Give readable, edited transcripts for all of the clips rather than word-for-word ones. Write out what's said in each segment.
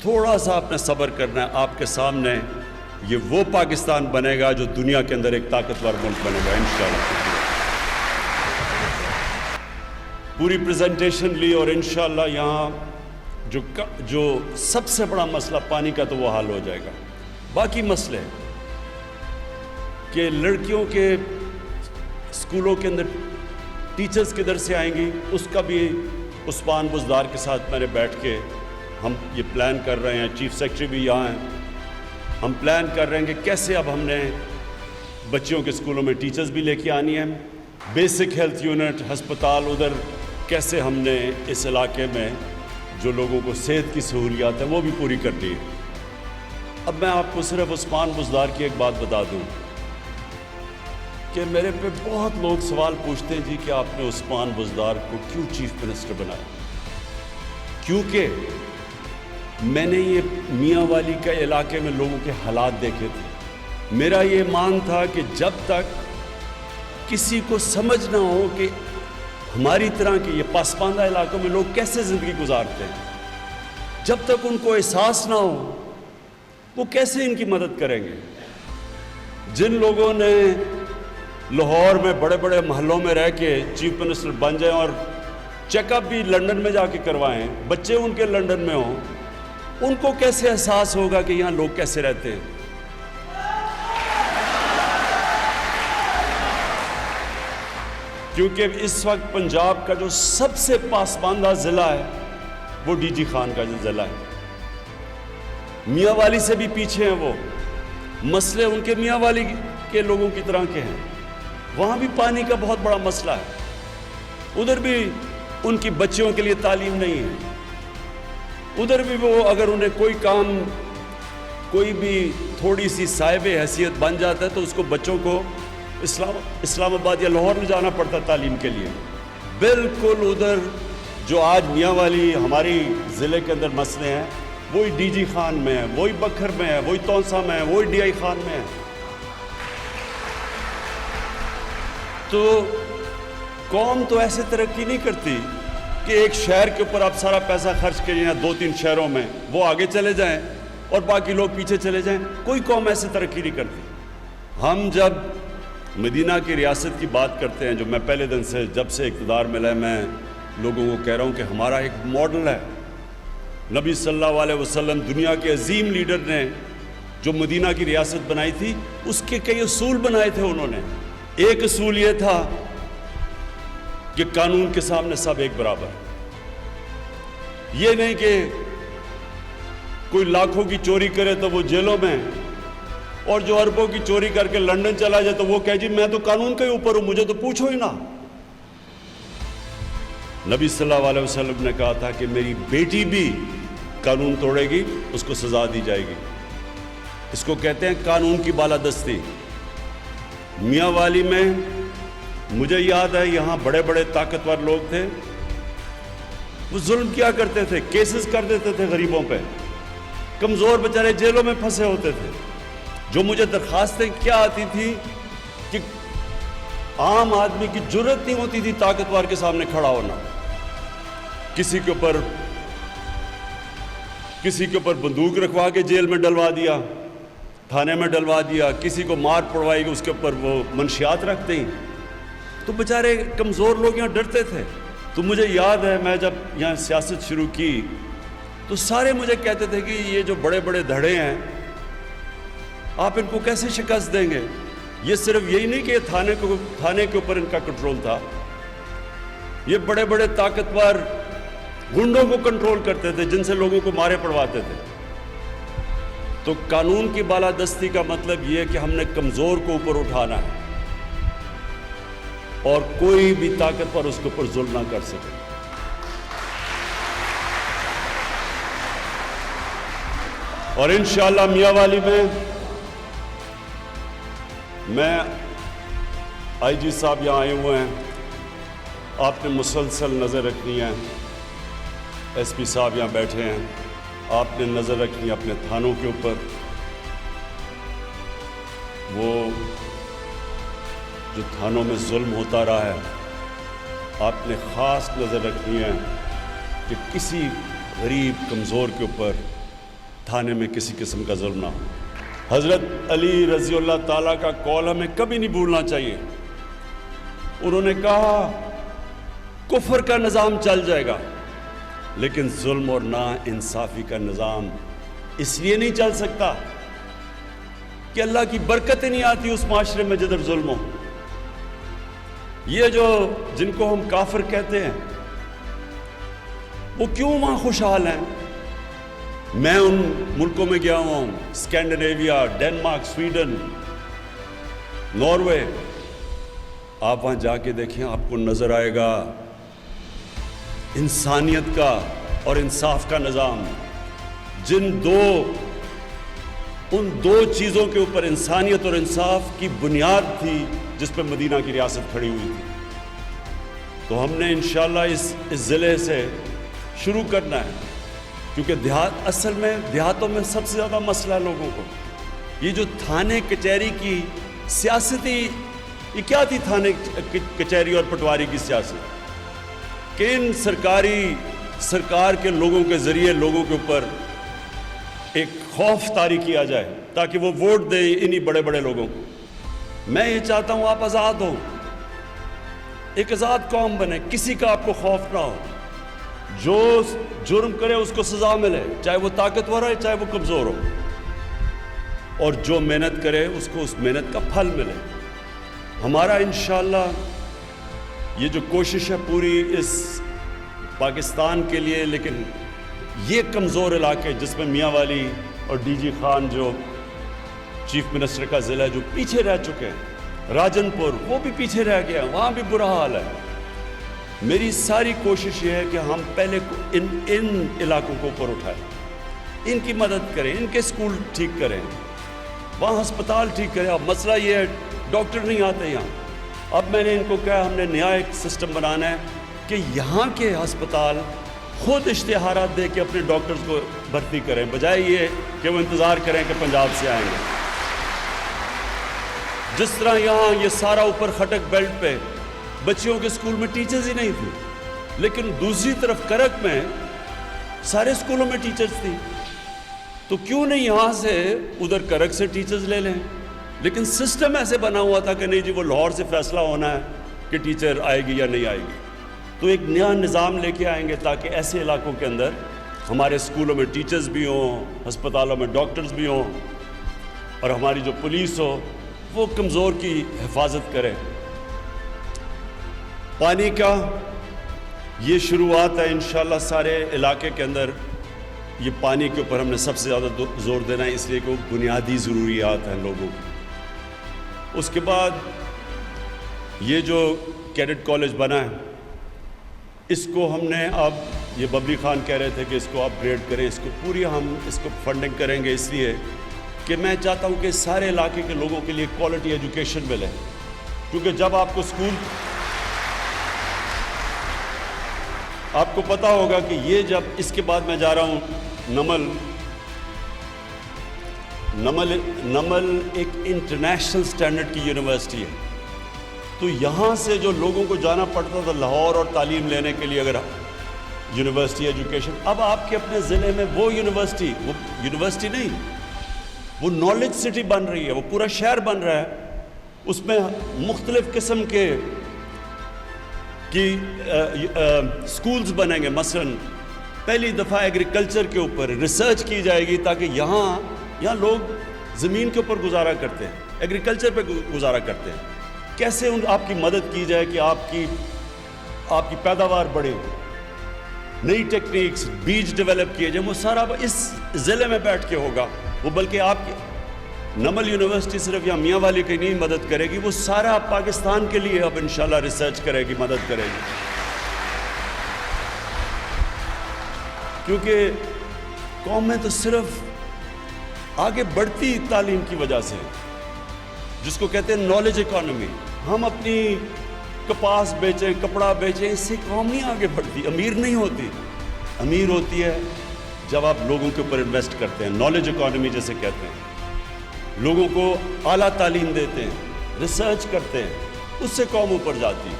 تھوڑا سا آپ نے صبر کرنا ہے، آپ کے سامنے یہ وہ پاکستان بنے گا جو دنیا کے اندر ایک طاقتور ملک بنے گا انشاءاللہ۔ پوری پریزنٹیشن لی اور انشاءاللہ یہاں جو سب سے بڑا مسئلہ پانی کا تو وہ حل ہو جائے گا۔ باقی مسئلے کہ لڑکیوں کے اسکولوں کے اندر ٹیچرز کدھر سے آئیں گی، اس کا بھی عثمان بزدار کے ساتھ میں نے بیٹھ کے ہم یہ پلان کر رہے ہیں، چیف سیکرٹری بھی یہاں ہیں، ہم پلان کر رہے ہیں کہ کیسے اب ہم نے بچیوں کے اسکولوں میں ٹیچرز بھی لے کے آنی ہیں، بیسک ہیلتھ یونٹ ہسپتال ادھر کیسے ہم نے اس علاقے میں جو لوگوں کو صحت کی سہولیات ہیں وہ بھی پوری کر دی۔ اب میں آپ کو صرف عثمان بزدار کی ایک بات بتا دوں کہ میرے پہ بہت لوگ سوال پوچھتے ہیں جی کہ آپ نے عثمان بزدار کو کیوں چیف منسٹر بنایا؟ کیونکہ میں نے یہ میاں والی کے علاقے میں لوگوں کے حالات دیکھے تھے۔ میرا یہ مان تھا کہ جب تک کسی کو سمجھ نہ ہو کہ ہماری طرح کے یہ پسماندہ علاقوں میں لوگ کیسے زندگی گزارتے ہیں، جب تک ان کو احساس نہ ہو وہ کیسے ان کی مدد کریں گے؟ جن لوگوں نے لاہور میں بڑے بڑے محلوں میں رہ کے چیف منسٹر بن جائیں اور چیک اپ بھی لنڈن میں جا کے کروائیں، بچے ان کے لنڈن میں ہوں، ان کو کیسے احساس ہوگا کہ یہاں لوگ کیسے رہتے ہیں؟ کیونکہ اس وقت پنجاب کا جو سب سے پاسماندہ ضلع ہے وہ ڈی جی خان کا جو ضلع ہے، میاں والی سے بھی پیچھے ہیں، وہ مسئلے ان کے میاں والی کے لوگوں کی طرح کے ہیں، وہاں بھی پانی کا بہت بڑا مسئلہ ہے، ادھر بھی ان کی بچیوں کے لیے تعلیم نہیں ہے، ادھر بھی وہ اگر انہیں کوئی کام کوئی بھی تھوڑی سی صاحب حیثیت بن جاتا ہے تو اس کو بچوں کو اسلام آباد یا لاہور میں جانا پڑتا ہے تعلیم کے لیے۔ بالکل ادھر جو آج میاں والی ہماری ضلع کے اندر مسئلے ہیں وہی ڈی جی خان میں ہے، وہی بکھر میں ہے، وہی تونسا میں ہے، وہی ڈی آئی خان میں ہے۔ تو قوم تو ایسے ترقی نہیں کرتی کہ ایک شہر کے اوپر آپ سارا پیسہ خرچ کریں یا 2-3 شہروں میں وہ آگے چلے جائیں اور باقی لوگ پیچھے چلے جائیں، کوئی قوم ایسے ترقی نہیں کرتی۔ ہم جب مدینہ کی ریاست کی بات کرتے ہیں، جو میں پہلے دن سے جب سے اقتدار ملا ہے میں لوگوں کو کہہ رہا ہوں کہ ہمارا ایک ماڈل ہے، نبی صلی اللہ علیہ وسلم دنیا کے عظیم لیڈر نے جو مدینہ کی ریاست بنائی تھی اس کے کئی اصول بنائے تھے انہوں نے۔ ایک اصول یہ تھا کہ قانون کے سامنے سب ایک برابر، یہ نہیں کہ کوئی لاکھوں کی چوری کرے تو وہ جیلوں میں اور جو اربوں کی چوری کر کے لنڈن چلا جائے تو وہ کہے جی میں تو قانون کے اوپر ہوں، مجھے تو پوچھو ہی نہ۔ نبی صلی اللہ علیہ وسلم نے کہا تھا کہ میری بیٹی بھی قانون توڑے گی اس کو سزا دی جائے گی، اس کو کہتے ہیں قانون کی بالادستی۔ میاں والی میں مجھے یاد ہے یہاں بڑے بڑے طاقتور لوگ تھے، وہ ظلم کیا کرتے تھے، کیسز کر دیتے تھے غریبوں پہ، کمزور بیچارے جیلوں میں پھنسے ہوتے تھے۔ جو مجھے درخواستیں کیا آتی تھی کہ عام آدمی کی جرت نہیں ہوتی تھی طاقتور کے سامنے کھڑا ہونا، کسی کے اوپر بندوق رکھوا کے جیل میں ڈلوا دیا، تھانے میں ڈلوا دیا، کسی کو مار پڑوائی گئی اس کے اوپر وہ منشیات رکھ دیں، تو بیچارے کمزور لوگ یہاں ڈرتے تھے۔ تو مجھے یاد ہے میں جب یہاں سیاست شروع کی تو سارے مجھے کہتے تھے کہ یہ جو بڑے بڑے دھڑے ہیں آپ ان کو کیسے شکست دیں گے؟ یہ صرف یہی نہیں کہ تھانے کے اوپر ان کا کنٹرول تھا، یہ بڑے بڑے طاقتور گنڈوں کو کنٹرول کرتے تھے جن سے لوگوں کو مارے پڑواتے تھے۔ تو قانون کی بالادستی کا مطلب یہ ہے کہ ہم نے کمزور کو اوپر اٹھانا ہے اور کوئی بھی طاقتور اس کے اوپر ظلم نہ کر سکے۔ اور انشاءاللہ میاں والی میں آئی جی صاحب یہاں آئے ہوئے ہیں، آپ نے مسلسل نظر رکھنی ہے، ایس پی صاحب یہاں بیٹھے ہیں، آپ نے نظر رکھنی ہے اپنے تھانوں کے اوپر، وہ جو تھانوں میں ظلم ہوتا رہا ہے آپ نے خاص نظر رکھنی ہے کہ کسی غریب کمزور کے اوپر تھانے میں کسی قسم کا ظلم نہ ہو. حضرت علی رضی اللہ تعالیٰ کا قول ہمیں کبھی نہیں بھولنا چاہیے. انہوں نے کہا کفر کا نظام چل جائے گا لیکن ظلم اور نا انصافی کا نظام اس لیے نہیں چل سکتا کہ اللہ کی برکتیں نہیں آتی اس معاشرے میں جدھر ظلم ہو. یہ جو جن کو ہم کافر کہتے ہیں وہ کیوں وہاں خوشحال ہیں؟ میں ان ملکوں میں گیا ہوں، اسکینڈینیویا، ڈینمارک، سویڈن، ناروے. آپ وہاں جا کے دیکھیں، آپ کو نظر آئے گا انسانیت کا اور انصاف کا نظام. ان دو چیزوں کے اوپر انسانیت اور انصاف کی بنیاد تھی جس پہ مدینہ کی ریاست کھڑی ہوئی تھی. تو ہم نے انشاءاللہ اس ضلع سے شروع کرنا ہے، کیونکہ اصل میں دیہاتوں میں سب سے زیادہ مسئلہ ہے لوگوں کو. یہ جو تھانے کچہری کی سیاستی، یہ کیا تھی تھانے کچہری اور پٹواری کی سیاست؟ کہ ان سرکار کے لوگوں کے ذریعے لوگوں کے اوپر ایک خوف طاری کیا جائے تاکہ وہ ووٹ دیں انہی بڑے بڑے لوگوں کو. میں یہ چاہتا ہوں آپ آزاد ہوں، ایک آزاد قوم بنے، کسی کا آپ کو خوف نہ ہو. جو جرم کرے اس کو سزا ملے، چاہے وہ طاقتور ہے چاہے وہ کمزور ہو، اور جو محنت کرے اس کو اس محنت کا پھل ملے. ہمارا انشاءاللہ یہ جو کوشش ہے پوری اس پاکستان کے لیے، لیکن یہ کمزور علاقے جس میں میاں والی اور ڈی جی خان جو چیف منسٹر کا ضلع ہے جو پیچھے رہ چکے ہیں، راجن پور وہ بھی پیچھے رہ گیا، وہاں بھی برا حال ہے. میری ساری کوشش یہ ہے کہ ہم پہلے ان علاقوں کو اوپر اٹھائیں، ان کی مدد کریں، ان کے اسکول ٹھیک کریں، وہاں ہسپتال ٹھیک کریں. اب مسئلہ یہ ہے ڈاکٹر نہیں آتے یہاں. اب میں نے ان کو کہا ہم نے نیا ایک سسٹم بنانا ہے کہ یہاں کے ہسپتال خود اشتہارات دے کے اپنے ڈاکٹرز کو بھرتی کریں، بجائے یہ کہ وہ انتظار کریں کہ پنجاب سے آئیں گے. جس طرح یہاں یہ سارا اوپر خٹک بیلٹ پہ بچیوں کے اسکول میں ٹیچرز ہی نہیں تھی، لیکن دوسری طرف کرک میں سارے اسکولوں میں ٹیچرز تھی. تو کیوں نہیں یہاں سے ادھر کرک سے ٹیچرز لے لیں؟ لیکن سسٹم ایسے بنا ہوا تھا کہ نہیں جی وہ لاہور سے فیصلہ ہونا ہے کہ ٹیچر آئے گی یا نہیں آئے گی. تو ایک نیا نظام لے کے آئیں گے تاکہ ایسے علاقوں کے اندر ہمارے اسکولوں میں ٹیچرز بھی ہوں، ہسپتالوں میں ڈاکٹرز بھی ہوں، اور ہماری جو پولیس ہو وہ کمزور کی حفاظت کرے. پانی کا یہ شروعات ہے انشاءاللہ سارے علاقے کے اندر. یہ پانی کے اوپر ہم نے سب سے زیادہ زور دینا ہے، اس لیے کہ وہ بنیادی ضروریات ہیں لوگوں کی. اس کے بعد یہ جو کیڈٹ کالج بنا ہے اس کو ہم نے اب، یہ ببلی خان کہہ رہے تھے کہ اس کو اپ گریڈ کریں، اس کو پوری ہم اس کو فنڈنگ کریں گے، اس لیے کہ میں چاہتا ہوں کہ سارے علاقے کے لوگوں کے لیے کوالٹی ایجوکیشن ملے. کیونکہ جب آپ کو اسکول، آپ کو پتہ ہوگا کہ یہ جب اس کے بعد میں جا رہا ہوں نمل ایک انٹرنیشنل سٹینڈرڈ کی یونیورسٹی ہے. تو یہاں سے جو لوگوں کو جانا پڑتا تھا لاہور اور تعلیم لینے کے لیے، اگر یونیورسٹی ایجوکیشن، اب آپ کے اپنے ضلع میں وہ یونیورسٹی نہیں، وہ نالج سٹی بن رہی ہے، وہ پورا شہر بن رہا ہے. اس میں مختلف قسم کے سکولز بنیں گے. مثلا پہلی دفعہ ایگریکلچر کے اوپر ریسرچ کی جائے گی تاکہ یہاں لوگ زمین کے اوپر گزارا کرتے ہیں، ایگریکلچر پہ گزارا کرتے ہیں. کیسے آپ کی مدد کی جائے کہ آپ کی پیداوار بڑھے، نئی ٹیکنیکس، بیج ڈیولپ کیے جائیں. وہ سارا اس ضلع میں بیٹھ کے ہوگا. وہ بلکہ آپ کی نمل یونیورسٹی صرف یہاں میاں والی کی نہیں مدد کرے گی، وہ سارا پاکستان کے لیے اب انشاءاللہ ریسرچ کرے گی، مدد کرے گی. کیونکہ قومیں تو صرف آگے بڑھتی تعلیم کی وجہ سے، جس کو کہتے ہیں نالج اکانومی. ہم اپنی کپاس بیچیں، کپڑا بیچیں، اس سے قوم نہیں آگے بڑھتی، امیر نہیں ہوتی. امیر ہوتی ہے جب آپ لوگوں کے اوپر انویسٹ کرتے ہیں، نالج اکانومی جیسے کہتے ہیں، لوگوں کو اعلیٰ تعلیم دیتے ہیں، ریسرچ کرتے ہیں، اس سے قوم اوپر جاتی ہے.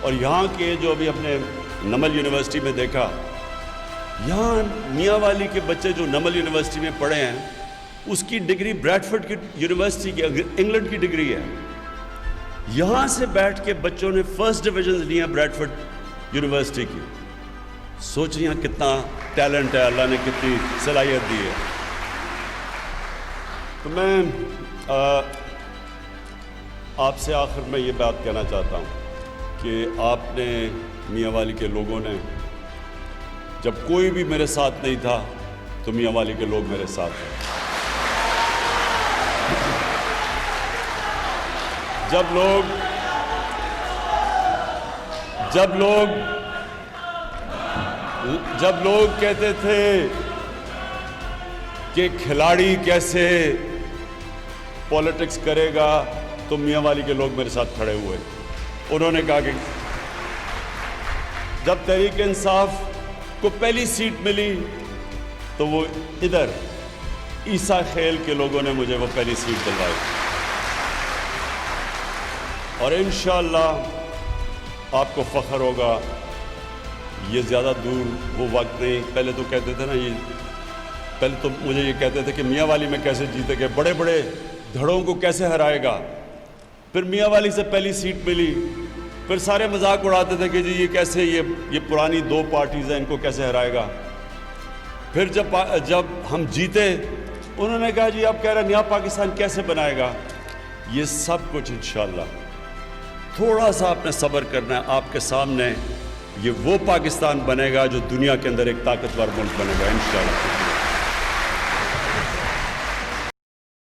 اور یہاں کے جو ابھی اپنے نمل یونیورسٹی میں دیکھا یہاں میاں والی کے بچے جو نمل یونیورسٹی میں پڑھے ہیں اس کی ڈگری بریڈفورڈ کی یونیورسٹی کی انگلینڈ کی ڈگری ہے. یہاں سے بیٹھ کے بچوں نے فرسٹ ڈویژن لی ہیں بریڈفورڈ یونیورسٹی کی. سوچیے کتنا ٹیلنٹ ہے, اللہ نے کتنی صلاحیت دی ہے. تو میں آپ سے آخر میں یہ بات کہنا چاہتا ہوں کہ آپ نے میاں والی کے لوگوں نے, جب کوئی بھی میرے ساتھ نہیں تھا تو میاں والی کے لوگ میرے ساتھ تھے. جب لوگ کہتے تھے کہ کھلاڑی کیسے پالیٹکس کرے گا, تو میاں والی کے لوگ میرے ساتھ کھڑے ہوئے. انہوں نے کہا کہ جب تحریک انصاف کو پہلی سیٹ ملی تو وہ ادھر عیسیٰ خیل کے لوگوں نے مجھے وہ پہلی سیٹ دلوائی, اور انشاءاللہ آپ کو فخر ہوگا. یہ زیادہ دور وہ وقت نہیں. پہلے تو کہتے تھے نا, پہلے تو مجھے یہ کہتے تھے کہ میاں والی میں کیسے جیتے گے, بڑے بڑے دھڑوں کو کیسے ہرائے گا. پھر میاں والی سے پہلی سیٹ ملی, پھر سارے مذاق اڑاتے تھے کہ جی یہ کیسے, یہ پرانی دو پارٹیز ہیں, ان کو کیسے ہرائے گا. پھر جب ہم جیتے انہوں نے کہا جی آپ کہہ رہے ہیں نیا پاکستان کیسے بنائے گا. یہ سب کچھ انشاءاللہ تھوڑا سا آپ نے صبر کرنا ہے. آپ کے سامنے یہ وہ پاکستان بنے گا جو دنیا کے اندر ایک طاقتور ملک بنے گا انشاءاللہ.